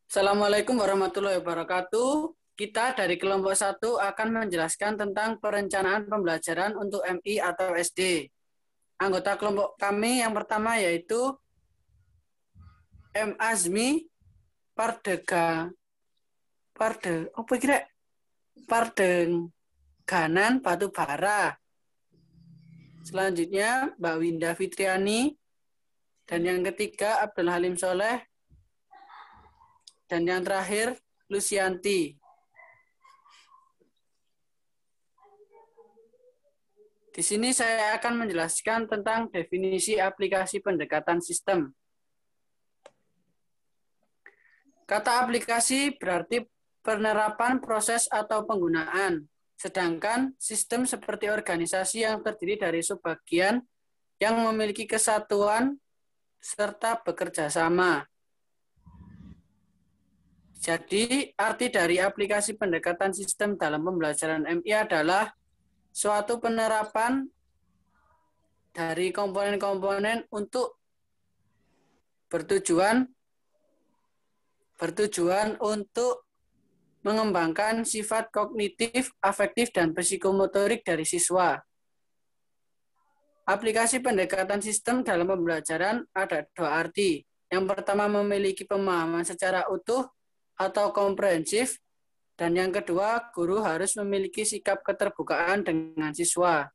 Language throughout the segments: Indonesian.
Assalamualaikum warahmatullahi wabarakatuh. Kita dari kelompok 1 akan menjelaskan tentang perencanaan pembelajaran untuk MI atau SD. Anggota kelompok kami yang pertama yaitu M. Azmi Pardeganan Batubara. Selanjutnya Mbak Winda Fitriani. Dan yang ketiga Abdul Halim Soleh. Dan yang terakhir Lucianti. Di sini saya akan menjelaskan tentang definisi aplikasi pendekatan sistem. Kata aplikasi berarti penerapan proses atau penggunaan, sedangkan sistem seperti organisasi yang terdiri dari subbagian yang memiliki kesatuan serta bekerja sama. Jadi, arti dari aplikasi pendekatan sistem dalam pembelajaran MI adalah suatu penerapan dari komponen-komponen untuk bertujuan untuk mengembangkan sifat kognitif, afektif, dan psikomotorik dari siswa. Aplikasi pendekatan sistem dalam pembelajaran ada dua arti. Yang pertama memiliki pemahaman secara utuh atau komprehensif, dan yang kedua, guru harus memiliki sikap keterbukaan dengan siswa.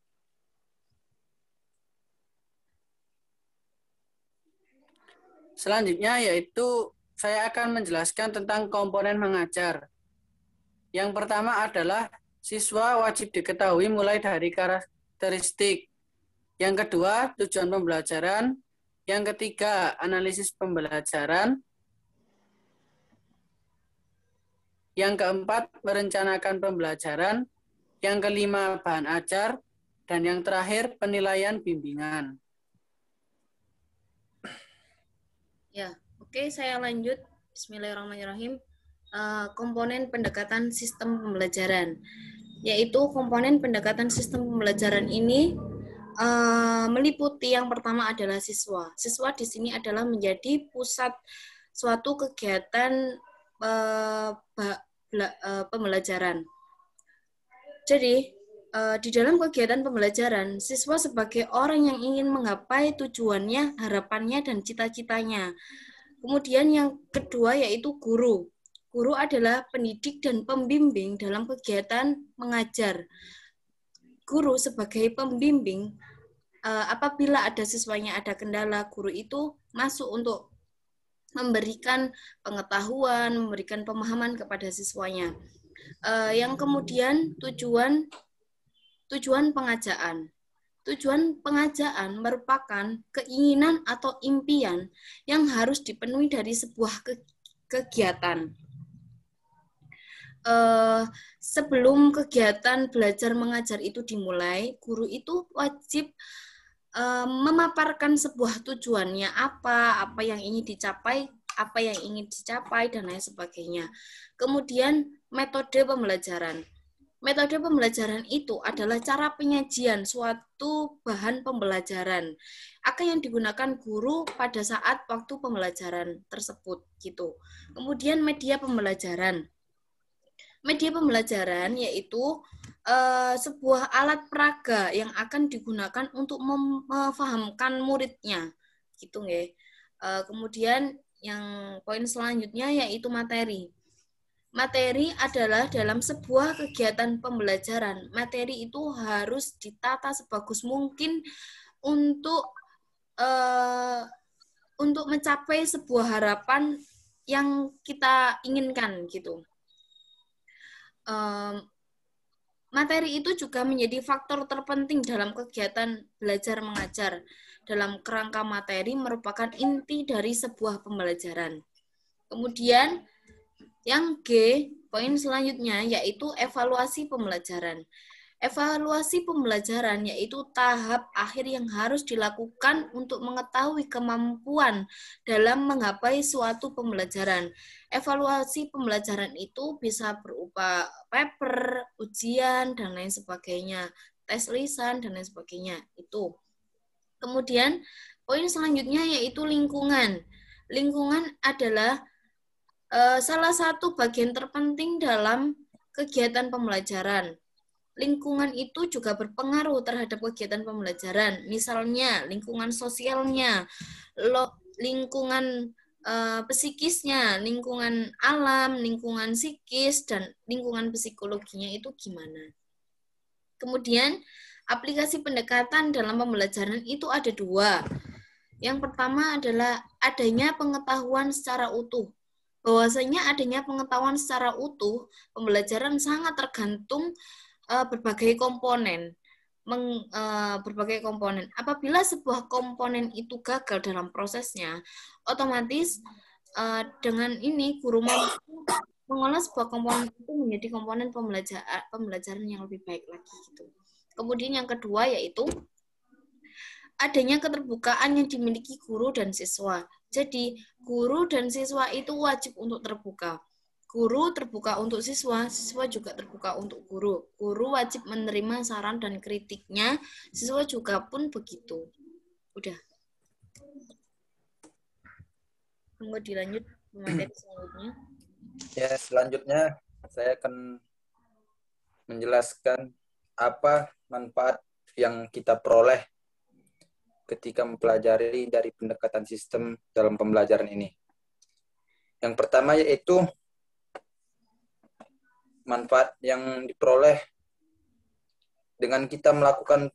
Selanjutnya yaitu saya akan menjelaskan tentang komponen mengajar. Yang pertama adalah siswa wajib diketahui mulai dari karakteristik. Yang kedua, tujuan pembelajaran. Yang ketiga, analisis pembelajaran. Yang keempat, merencanakan pembelajaran. Yang kelima, bahan ajar. Dan yang terakhir, penilaian bimbingan. Ya, oke, saya lanjut. Bismillahirrahmanirrahim. Komponen pendekatan sistem pembelajaran, yaitu komponen pendekatan sistem pembelajaran ini meliputi yang pertama adalah siswa. Siswa di sini adalah menjadi pusat suatu kegiatan pembelajaran. Jadi, di dalam kegiatan pembelajaran, siswa sebagai orang yang ingin menggapai tujuannya, harapannya, dan cita-citanya. Kemudian yang kedua yaitu guru. Guru adalah pendidik dan pembimbing dalam kegiatan mengajar. Guru sebagai pembimbing, apabila ada siswanya ada kendala, guru itu masuk untuk memberikan pengetahuan, memberikan pemahaman kepada siswanya. Yang kemudian tujuan pengajaan. Tujuan pengajaan merupakan keinginan atau impian yang harus dipenuhi dari sebuah kegiatan. Sebelum kegiatan belajar mengajar itu dimulai, guru itu wajib memaparkan sebuah tujuannya, apa yang ingin dicapai, dan lain sebagainya. Kemudian metode pembelajaran. Metode pembelajaran itu adalah cara penyajian suatu bahan pembelajaran yang digunakan guru pada saat waktu pembelajaran tersebut gitu. Kemudian media pembelajaran. Media pembelajaran yaitu sebuah alat peraga yang akan digunakan untuk memfahamkan muridnya gitu nggih. Kemudian yang poin selanjutnya yaitu materi. Materi adalah dalam sebuah kegiatan pembelajaran. Materi itu harus ditata sebagus mungkin untuk mencapai sebuah harapan yang kita inginkan gitu. Materi itu juga menjadi faktor terpenting dalam kegiatan belajar mengajar. Dalam kerangka materi merupakan inti dari sebuah pembelajaran. Kemudian yang G, poin selanjutnya yaitu evaluasi pembelajaran. Evaluasi pembelajaran yaitu tahap akhir yang harus dilakukan untuk mengetahui kemampuan dalam menggapai suatu pembelajaran. Evaluasi pembelajaran itu bisa berupa paper, ujian, dan lain sebagainya, tes lisan, dan lain sebagainya. Itu. Kemudian Poin selanjutnya yaitu lingkungan. Lingkungan adalah salah satu bagian terpenting dalam kegiatan pembelajaran. Lingkungan itu juga berpengaruh terhadap kegiatan pembelajaran. Misalnya lingkungan sosialnya, lingkungan psikisnya, lingkungan alam, lingkungan psikis, dan lingkungan psikologinya itu gimana. Kemudian, aplikasi pendekatan dalam pembelajaran itu ada dua. Yang pertama adalah adanya pengetahuan secara utuh. Bahwasanya adanya pengetahuan secara utuh, pembelajaran sangat tergantung berbagai komponen. Berbagai komponen. Apabila sebuah komponen itu gagal dalam prosesnya, otomatis dengan ini guru mampu mengolah sebuah komponen itu menjadi komponen pembelajaran yang lebih baik lagi gitu. Kemudian yang kedua yaitu adanya keterbukaan yang dimiliki guru dan siswa. Jadi guru dan siswa itu wajib untuk terbuka. Guru terbuka untuk siswa, siswa juga terbuka untuk guru. Guru wajib menerima saran dan kritiknya, siswa juga pun begitu. Udah. Monggo dilanjut materi selanjutnya. Ya, selanjutnya saya akan menjelaskan apa manfaat yang kita peroleh ketika mempelajari dari pendekatan sistem dalam pembelajaran ini. Yang pertama yaitu manfaat yang diperoleh dengan kita melakukan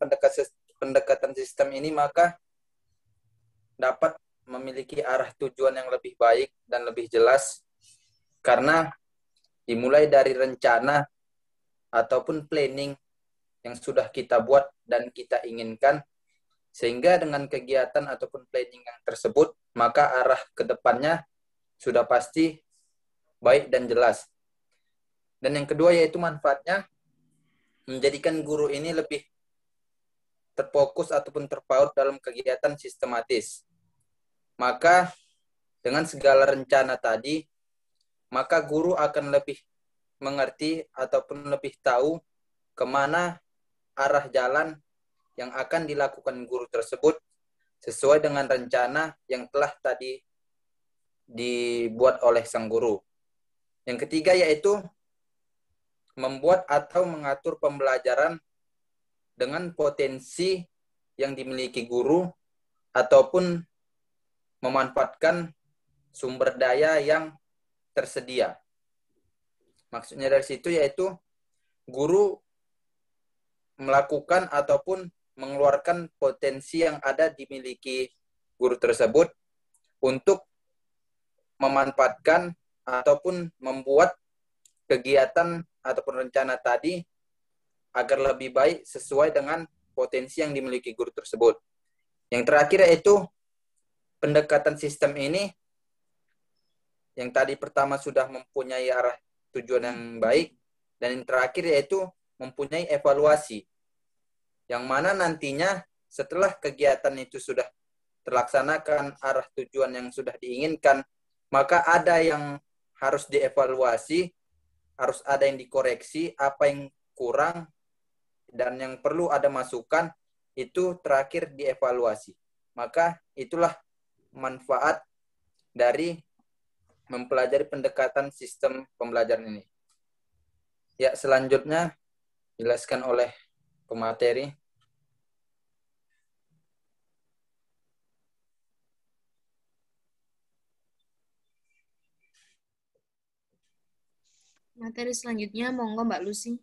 pendekatan sistem ini, maka dapat memiliki arah tujuan yang lebih baik dan lebih jelas, karena dimulai dari rencana ataupun planning yang sudah kita buat dan kita inginkan, sehingga dengan kegiatan ataupun planning yang tersebut, maka arah ke depannya sudah pasti baik dan jelas. Dan yang kedua yaitu manfaatnya menjadikan guru ini lebih terfokus ataupun terpaut dalam kegiatan sistematis. Maka dengan segala rencana tadi, maka guru akan lebih mengerti ataupun lebih tahu kemana arah jalan yang akan dilakukan guru tersebut sesuai dengan rencana yang telah tadi dibuat oleh sang guru. Yang ketiga yaitu membuat atau mengatur pembelajaran dengan potensi yang dimiliki guru ataupun memanfaatkan sumber daya yang tersedia. Maksudnya dari situ yaitu guru melakukan ataupun mengeluarkan potensi yang ada dimiliki guru tersebut untuk memanfaatkan ataupun membuat kegiatan ataupun rencana tadi agar lebih baik sesuai dengan potensi yang dimiliki guru tersebut. Yang terakhir yaitu pendekatan sistem ini yang tadi pertama sudah mempunyai arah tujuan yang baik, dan yang terakhir yaitu mempunyai evaluasi, yang mana nantinya setelah kegiatan itu sudah terlaksanakan arah tujuan yang sudah diinginkan, maka ada yang harus dievaluasi, harus ada yang dikoreksi, apa yang kurang, dan yang perlu ada masukan, itu terakhir dievaluasi. Maka itulah manfaat dari mempelajari pendekatan sistem pembelajaran ini. Ya, selanjutnya dijelaskan oleh pemateri. Materi selanjutnya, monggo Mbak Lucy.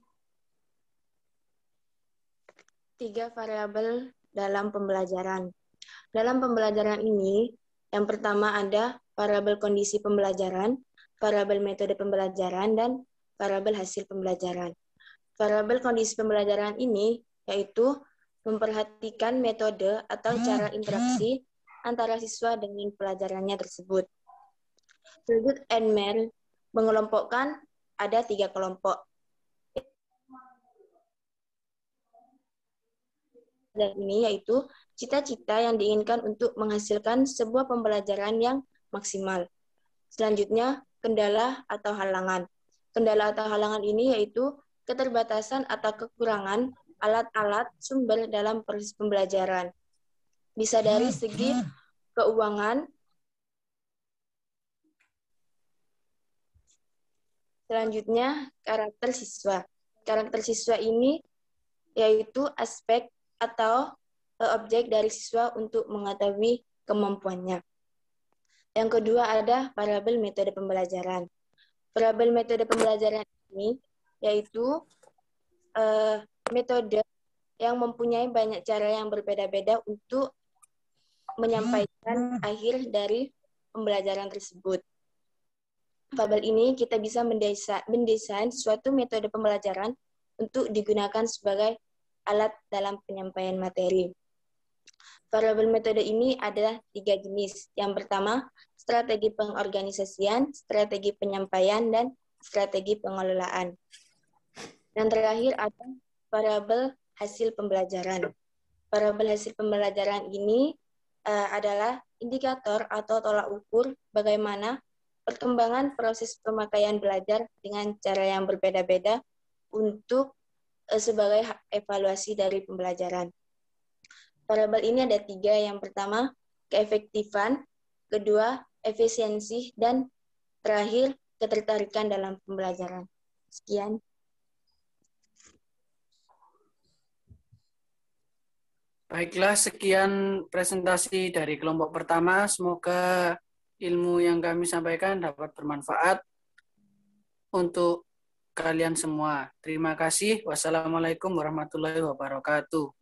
3 variabel dalam pembelajaran. Dalam pembelajaran ini, yang pertama ada variabel kondisi pembelajaran, variabel metode pembelajaran, dan variabel hasil pembelajaran. Variabel kondisi pembelajaran ini yaitu memperhatikan metode atau cara interaksi antara siswa dengan pelajarannya tersebut. Hilbert and Merrill mengelompokkan ada 3 kelompok. Dan ini yaitu cita-cita yang diinginkan untuk menghasilkan sebuah pembelajaran yang maksimal. Selanjutnya, kendala atau halangan. Kendala atau halangan ini yaitu keterbatasan atau kekurangan alat-alat sumber dalam proses pembelajaran. Bisa dari segi keuangan. Selanjutnya, karakter siswa. Karakter siswa ini yaitu aspek atau objek dari siswa untuk mengetahui kemampuannya. Yang kedua ada variabel metode pembelajaran. Variabel metode pembelajaran ini yaitu metode yang mempunyai banyak cara yang berbeda-beda untuk menyampaikan akhir dari pembelajaran tersebut. Variabel ini kita bisa mendesain suatu metode pembelajaran untuk digunakan sebagai alat dalam penyampaian materi. Variabel metode ini ada 3 jenis. Yang pertama, strategi pengorganisasian, strategi penyampaian, dan strategi pengelolaan. Dan terakhir ada variabel hasil pembelajaran. Variabel hasil pembelajaran ini adalah indikator atau tolak ukur bagaimana perkembangan proses pemakaian belajar dengan cara yang berbeda-beda untuk sebagai evaluasi dari pembelajaran. Variabel ini ada 3. Yang pertama, keefektifan. Kedua, efisiensi. Dan terakhir, ketertarikan dalam pembelajaran. Sekian. Baiklah, sekian presentasi dari kelompok pertama. Semoga ilmu yang kami sampaikan dapat bermanfaat untuk kalian semua. Terima kasih. Wassalamualaikum warahmatullahi wabarakatuh.